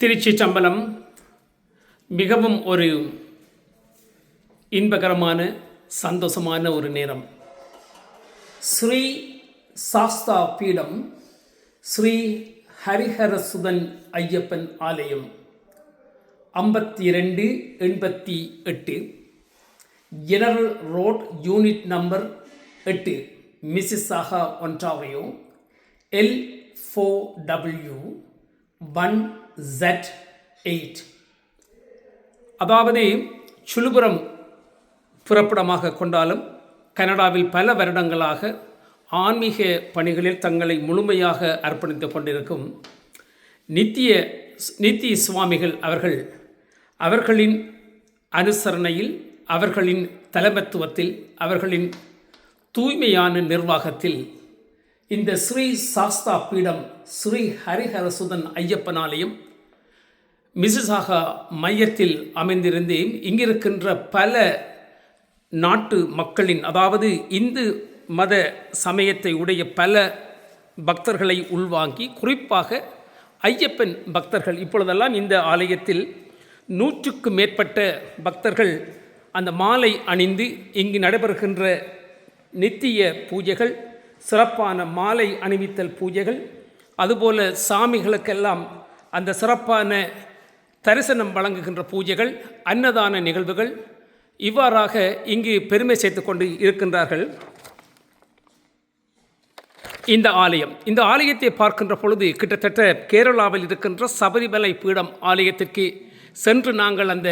திருச்சி சம்பளம் மிகவும் ஒரு இன்பகரமான சந்தோஷமான ஒரு நேரம். ஸ்ரீ சாஸ்தா பீடம் ஸ்ரீ ஹரிஹரசுதன் ஐயப்பன் ஆலயம் 5288 general road unit number 8 Mississauga Ontario L4W 1Z8. அதாவது சுழுபுரம் புறப்படமாக கொண்டாலும் கனடாவில் பல வருடங்களாக ஆன்மீக பணிகளில் தங்களை முழுமையாக அர்ப்பணித்து கொண்டிருக்கும் நித்திய சுவாமிகள் அவர்களின் அனுசரணையில், அவர்களின் தலைமைத்துவத்தில், அவர்களின் தூய்மையான நிர்வாகத்தில் இந்த ஸ்ரீ சாஸ்தா பீடம் ஸ்ரீ ஹரிஹரசுதன் ஐயப்பன் ஆலயம் மிசிசாகா மையத்தில் அமைந்திருந்து இங்கிருக்கின்ற பல நாட்டு மக்களின், அதாவது இந்து மத சமயத்தை உடைய பல பக்தர்களை உள்வாங்கி, குறிப்பாக ஐயப்பன் பக்தர்கள் இப்பொழுதெல்லாம் இந்த ஆலயத்தில் 100க்கு மேற்பட்ட பக்தர்கள் அந்த மாலை அணிந்து இங்கு நடைபெறுகின்ற நித்திய பூஜைகள், சிறப்பான மாலை அணிவித்தல் பூஜைகள், அதுபோல சாமிகளுக்கெல்லாம் அந்த சிறப்பான தரிசனம் வழங்குகின்ற பூஜைகள், அன்னதான நிகழ்வுகள், இவ்வாறாக இங்கு பெருமை சேர்த்து கொண்டு இருக்கின்றார்கள். இந்த ஆலயத்தை பார்க்கின்ற பொழுது கிட்டத்தட்ட கேரளாவில் இருக்கின்ற சபரிமலை பீடம் ஆலயத்திற்கு சென்று நாங்கள் அந்த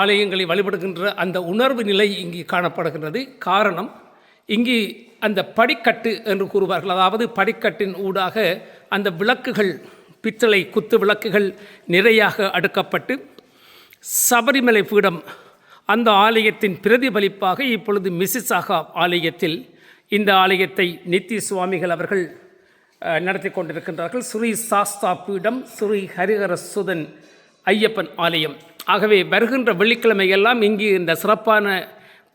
ஆலயங்களை வழிபடுகின்ற அந்த உணர்வு நிலை இங்கு காணப்படுகின்றது. காரணம், இங்கு அந்த படிக்கட்டு என்று கூறுவார்கள், அதாவது படிக்கட்டின் ஊடாக அந்த விளக்குகள், பித்தளை குத்து விளக்குகள் நிறையாக அடுக்கப்பட்டு சபரிமலை பீடம் அந்த ஆலயத்தின் பிரதிபலிப்பாக இப்பொழுது மிசிசாகா ஆலயத்தில் இந்த ஆலயத்தை நித்திய சுவாமிகள் அவர்கள் நடத்தி கொண்டிருக்கின்றார்கள். ஸ்ரீ சாஸ்தா பீடம் ஸ்ரீ ஹரிஹரசுதன் ஐயப்பன் ஆலயம். ஆகவே வருகின்ற வெள்ளிக்கிழமையெல்லாம் இங்கு இந்த சிறப்பான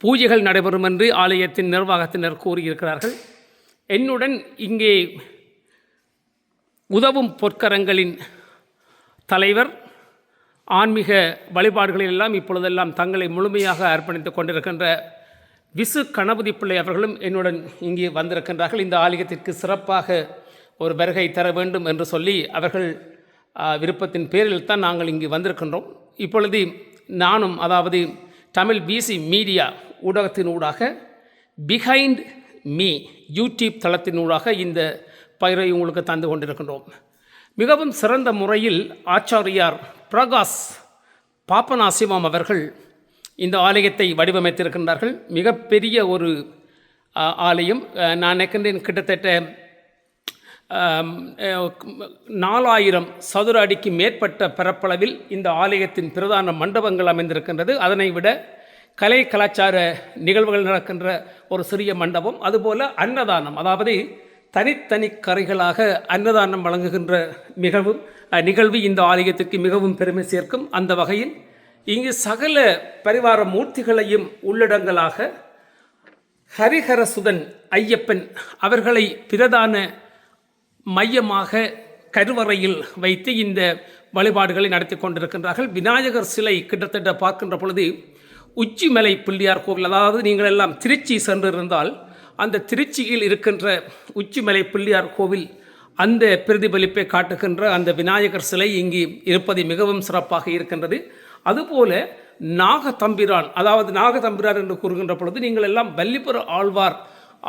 பூஜைகள் நடைபெறும் என்று ஆலயத்தின் நிர்வாகத்தினர் கூறியிருக்கிறார்கள். என்னுடன் இங்கே உதவும் பொற்கரங்களின் தலைவர், ஆன்மீக வழிபாடுகளிலெல்லாம் இப்பொழுதெல்லாம் தங்களை முழுமையாக அர்ப்பணித்து கொண்டிருக்கின்ற விசு கணபதி பிள்ளை அவர்களும் என்னுடன் இங்கே வந்திருக்கின்றார்கள். இந்த ஆலயத்திற்கு சிறப்பாக ஒரு வருகை தர வேண்டும் என்று சொல்லி அவர்கள் விருப்பத்தின் பேரில் தான் நாங்கள் இங்கு வந்திருக்கின்றோம். இப்பொழுது நானும், அதாவது தமிழ் பிசி மீடியா ஊடகத்தினூடாக பிஹைண்ட் மீ யூடியூப் தளத்தினூடாக இந்த பயிரை உங்களுக்கு தந்து கொண்டிருக்கின்றோம். மிகவும் சிறந்த முறையில் ஆச்சாரியார் பிரகாஷ் பாப்பநாசிவம் அவர்கள் இந்த ஆலயத்தை வடிவமைத்திருக்கின்றார்கள். மிகப்பெரிய ஒரு ஆலயம். நான் நினைக்கின்றேன் கிட்டத்தட்ட 4000 சதுர அடிக்கு மேற்பட்ட பரப்பளவில் இந்த ஆலயத்தின் பிரதான மண்டபங்கள் அமைந்திருக்கின்றது. அதனை விட கலை கலாச்சார நிகழ்வுகள் நடக்கின்ற ஒரு சிறிய மண்டபம், அதுபோல் அன்னதானம், அதாவது தனித்தனி கரைகளாக அன்னதானம் வழங்குகின்ற நிகழ்வு இந்த ஆலயத்திற்கு மிகவும் பெருமை சேர்க்கும். அந்த வகையில் இங்கு சகல பரிவார மூர்த்திகளையும் உள்ளடங்கலாக ஹரிஹரசுதன் ஐயப்பன் அவர்களை பிரதான மையமாக கருவறையில் வைத்து இந்த வழிபாடுகளை நடத்தி கொண்டிருக்கின்றார்கள். விநாயகர் சிலை கிட்டத்தட்ட பார்க்கின்ற பொழுது உச்சிமலை பிள்ளையார் கோவில், அதாவது நீங்கள் எல்லாம் திருச்சி சென்றிருந்தால் அந்த திருச்சியில் இருக்கின்ற உச்சிமலை பிள்ளையார் கோவில் அந்த பிரதிபலிப்பை காட்டுகின்ற அந்த விநாயகர் சிலை இங்கு இருப்பது மிகவும் சிறப்பாக இருக்கின்றது. அதுபோல நாகதம்பிரான், அதாவது நாகதம்பிரான் என்று கூறுகின்ற பொழுது நீங்கள் எல்லாம் வல்லிபுர ஆழ்வார்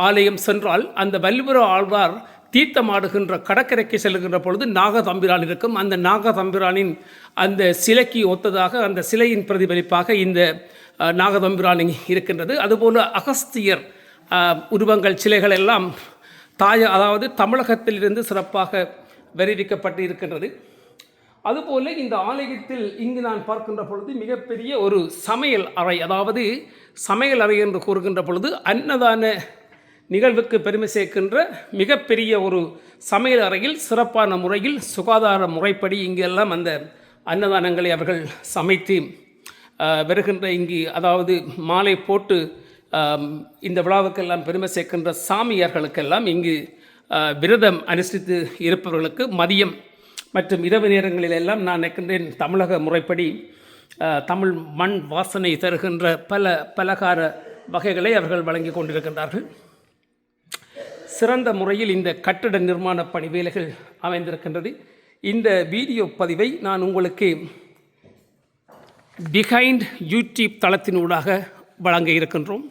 ஆலயம் சென்றால் அந்த வல்லிபுர ஆழ்வார் தீர்த்தமாடுகின்ற கடற்கரைக்கு செல்கின்ற பொழுது நாகதம்பிரான் இருக்கும். அந்த நாகதம்பிரானின் அந்த சிலைக்கு ஒத்ததாக அந்த சிலையின் பிரதிபலிப்பாக இந்த நாகதம்பிரான் இருக்கின்றது. அதுபோல் அகஸ்தியர் உருவங்கள், சிலைகள் எல்லாம் அதாவது தமிழகத்திலிருந்து சிறப்பாக வருவிக்கப்பட்டு இருக்கின்றது. அதுபோல் இந்த ஆலயத்தில் இங்கு நான் பார்க்கின்ற பொழுது மிகப்பெரிய ஒரு சமையல் அறை, அதாவது சமையல் அறை என்று கூறுகின்ற பொழுது அன்னதான நிகழ்வுக்கு பெருமை சேர்க்கின்ற மிகப்பெரிய ஒரு சமையல் அறையில் சிறப்பான முறையில் சுகாதார முறைப்படி இங்கெல்லாம் அந்த அன்னதானங்களை அவர்கள் சமைத்து வருகின்ற இங்கு, அதாவது மாலை போட்டு இந்த விழாவுக்கெல்லாம் பெருமை சேர்க்கின்ற சாமியார்களுக்கெல்லாம் இங்கு விரதம் அனுஷ்டித்து இருப்பவர்களுக்கு மதியம் மற்றும் இரவு நேரங்களில் எல்லாம் நான் நினைக்கின்றேன் தமிழக முறைப்படி தமிழ் மண் வாசனை தருகின்ற பல பலகார வகைகளை அவர்கள் வழங்கி கொண்டிருக்கின்றார்கள். சிறந்த முறையில் இந்த கட்டட நிர்மாண பணி வேலைகள் அமைந்திருக்கின்றது. இந்த வீடியோ பதிவை நான் உங்களுக்கு பிஹைண்ட் யூடியூப் தளத்தினூடாக வழங்க இருக்கின்றோம்.